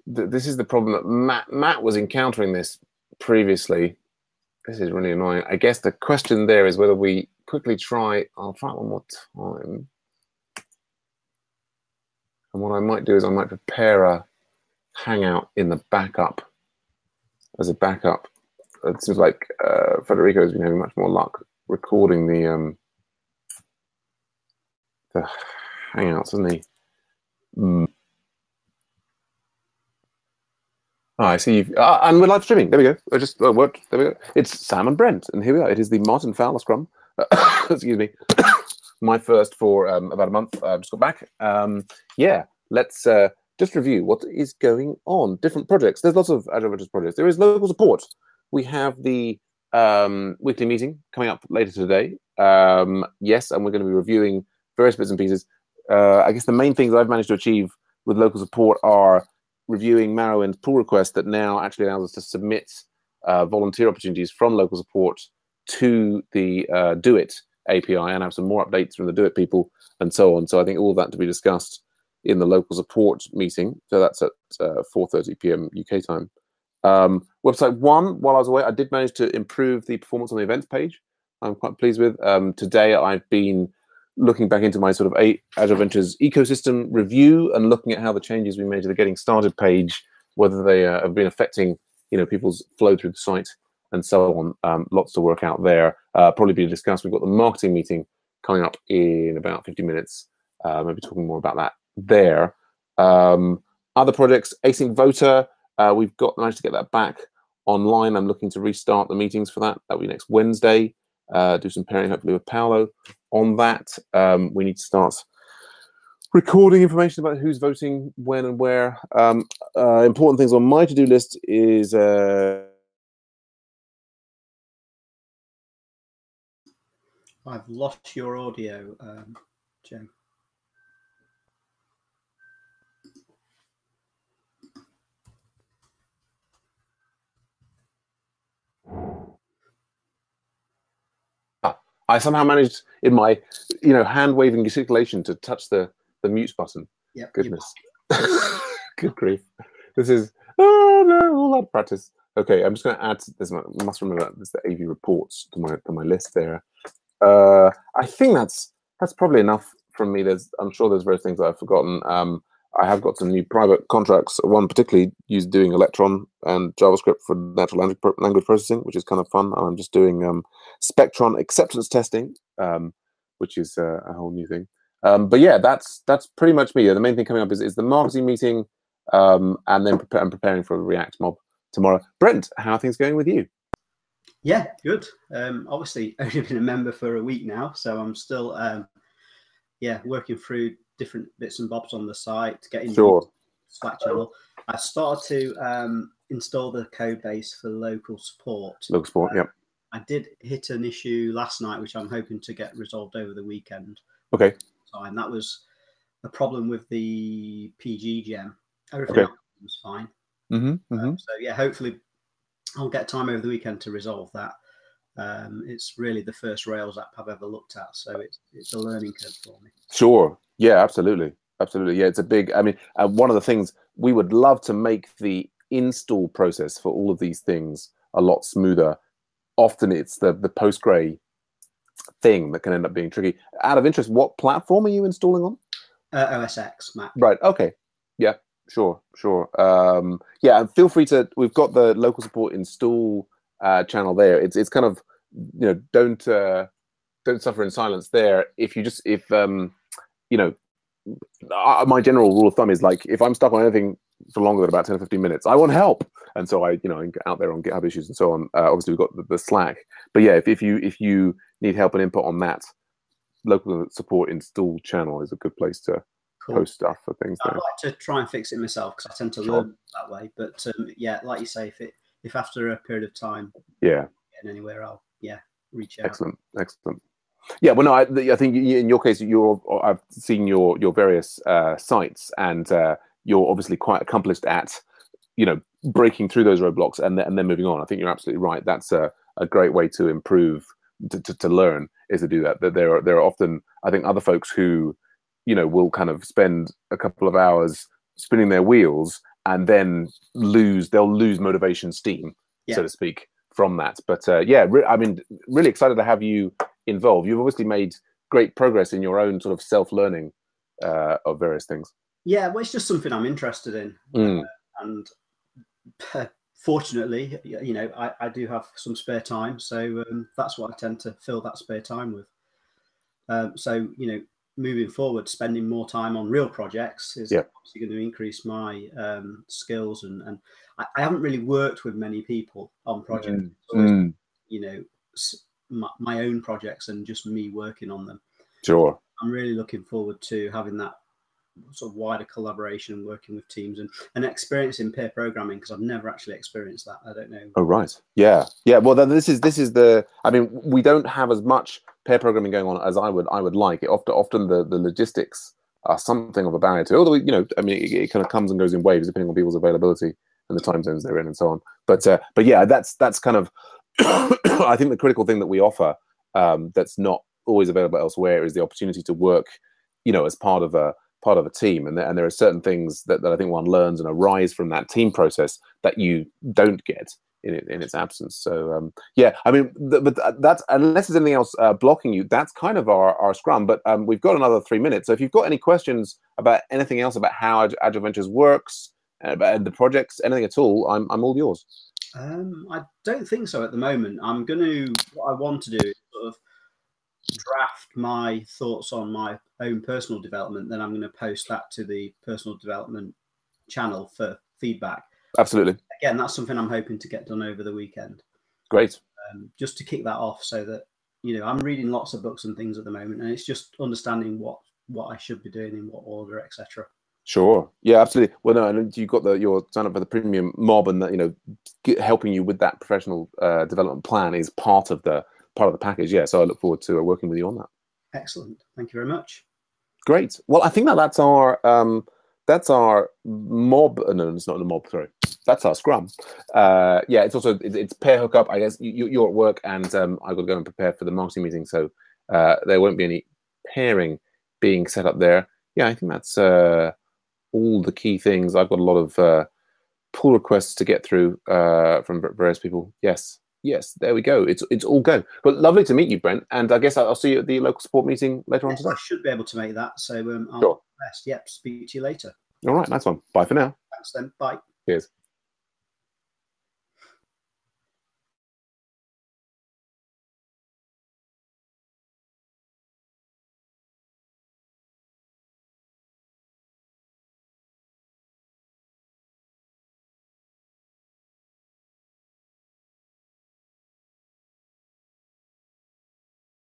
this is the problem that Matt was encountering this previously. This is really annoying. I guess the question there is whether we quickly try. I'll try it one more time. And what I might do is I might prepare a Hangout in the backup as a backup. It seems like Federico has been having much more luck recording the Hangouts, hasn't he? Oh, I see. And we're live streaming. There we go. I just worked. There we go. It's Sam and Brent, and here we are. It is the Martin Fowler Scrum. Excuse me. My first for about a month. I just got back. Yeah, let's just review what is going on. Different projects. There's lots of Agile Ventures projects. There is local support. We have the weekly meeting coming up later today. Yes, and we're going to be reviewing various bits and pieces. I guess the main things I've managed to achieve with local support are reviewing Marrowwind's pull request that now actually allows us to submit volunteer opportunities from local support to the Do It API and have some more updates from the Do It people and so on. So I think all of that to be discussed in the local support meeting. So that's at 4:30 p.m. UK time. Website 1, while I was away, I did manage to improve the performance on the events page. I'm quite pleased with. Today I've been looking back into my sort of Agile Ventures ecosystem review and looking at how the changes we made to the Getting Started page, whether they have been affecting people's flow through the site and so on. Lots to work out there. Probably be discussed. We've got the marketing meeting coming up in about 50 minutes. Maybe talking more about that there. Other projects, Async Voter. We've managed to get that back online. I'm looking to restart the meetings for that. That'll be next Wednesday. Do some pairing hopefully with Paolo on that. We need to start recording information about who's voting when and where. Important things on my to-do list is I've lost your audio, Joe. I somehow managed in my hand-waving gesticulation to touch the mute button. Yep, goodness. Good grief. This is all that practice. Okay, I'm just going to add this. I must remember this, the AV reports to my list there. I think that's probably enough from me. I'm sure there's various things I've forgotten. I have got some new private contracts. One particularly doing Electron and JavaScript for natural language processing, which is kind of fun. And I'm just doing Spectron acceptance testing, which is a whole new thing. But yeah, that's pretty much me. The main thing coming up is the marketing meeting, and then I'm preparing for a React mob tomorrow. Brent, how are things going with you? Yeah, good. Obviously, only been a member for a week now, so I'm still working through different bits and bobs on the site, getting the Slack channel. I started to install the code base for local support. Local support, yeah. I did hit an issue last night, which I'm hoping to get resolved over the weekend. Okay. And that was a problem with the PG gem. Everything else was fine. So yeah, hopefully I'll get time over the weekend to resolve that. It's really the first Rails app I've ever looked at, so it's a learning curve for me. Sure. Yeah, absolutely. Yeah, it's a big. I mean, one of the things we would love to make the install process for all of these things a lot smoother. Often it's the Postgre thing that can end up being tricky. Out of interest, what platform are you installing on? OS X, Mac. Right. Okay. Yeah. Sure. Yeah, and feel free to. We've got the local support install channel there. It's kind of don't suffer in silence there. My general rule of thumb is like if I'm stuck on anything for longer than about 10 or 15 minutes, I want help, and so I get out there on GitHub issues and so on. Obviously we've got the Slack, but yeah, if you need help and input on that, local support install channel is a good place to post stuff for things. I'd like to try and fix it myself because I tend to learn that way. But yeah, like you say, if after a period of time, getting anywhere, I'll reach out. Excellent. Yeah, well, no, I think in your case, I've seen your various sites, and you're obviously quite accomplished at breaking through those roadblocks and then moving on. I think you're absolutely right. That's a great way to improve, to learn, is to do that. That there are often, I think, other folks who will kind of spend a couple of hours spinning their wheels and then they'll lose motivation, steam, so to speak, from that. But yeah, I mean, really excited to have you involved. You've obviously made great progress in your own sort of self-learning of various things. Yeah, well, it's just something I'm interested in, and fortunately, you know, I do have some spare time, so that's what I tend to fill that spare time with. So, you know, moving forward, spending more time on real projects is obviously going to increase my skills, and I haven't really worked with many people on projects. It's always, you know, my own projects and just me working on them. Sure. I'm really looking forward to having that sort of wider collaboration and working with teams and experiencing peer programming, because I've never actually experienced that. I don't know. Oh, right. Yeah. Well, then this is the. I mean, we don't have as much pair programming going on as I would like. Often the logistics are something of a barrier to. Although, you know, I mean, it kind of comes and goes in waves depending on people's availability and the time zones they're in and so on. But yeah, that's kind of I think the critical thing that we offer that's not always available elsewhere is the opportunity to work, you know, as part of a team, and there are certain things that I think one learns and arise from that team process that you don't get in its absence. So yeah, I mean, but that's, unless there's anything else blocking you, that's kind of our Scrum. But we've got another 3 minutes, so if you've got any questions about anything else about how Agile Ventures works, about the projects, anything at all, I'm all yours. I don't think so at the moment. What I want to do is sort of draft my thoughts on my own personal development, then I'm going to post that to the personal development channel for feedback. Absolutely. Again, that's something I'm hoping to get done over the weekend. Great. Just to kick that off, so that, you know, I'm reading lots of books and things at the moment, and it's just understanding what I should be doing, in what order, etc. Sure. Yeah, absolutely. Well, no, and you've got your sign up for the premium mob, and that, you know, helping you with that professional development plan is part of the package. Yeah, so I look forward to working with you on that. Excellent. Thank you very much. Great. Well, I think that's our mob. No, it's not the mob. Sorry, that's our Scrum. Yeah, it's pair hookup. I guess you're at work, and I've got to go and prepare for the marketing meeting, so there won't be any pairing being set up there. Yeah, I think that's all the key things. I've got a lot of pull requests to get through from various people. Yes, there we go. It's all go. But lovely to meet you, Brent. And I guess I'll see you at the local support meeting later on today. I should be able to make that. So I'll do my best. Yep. Speak to you later. All right. Nice one. Bye for now. Thanks then. Bye. Cheers.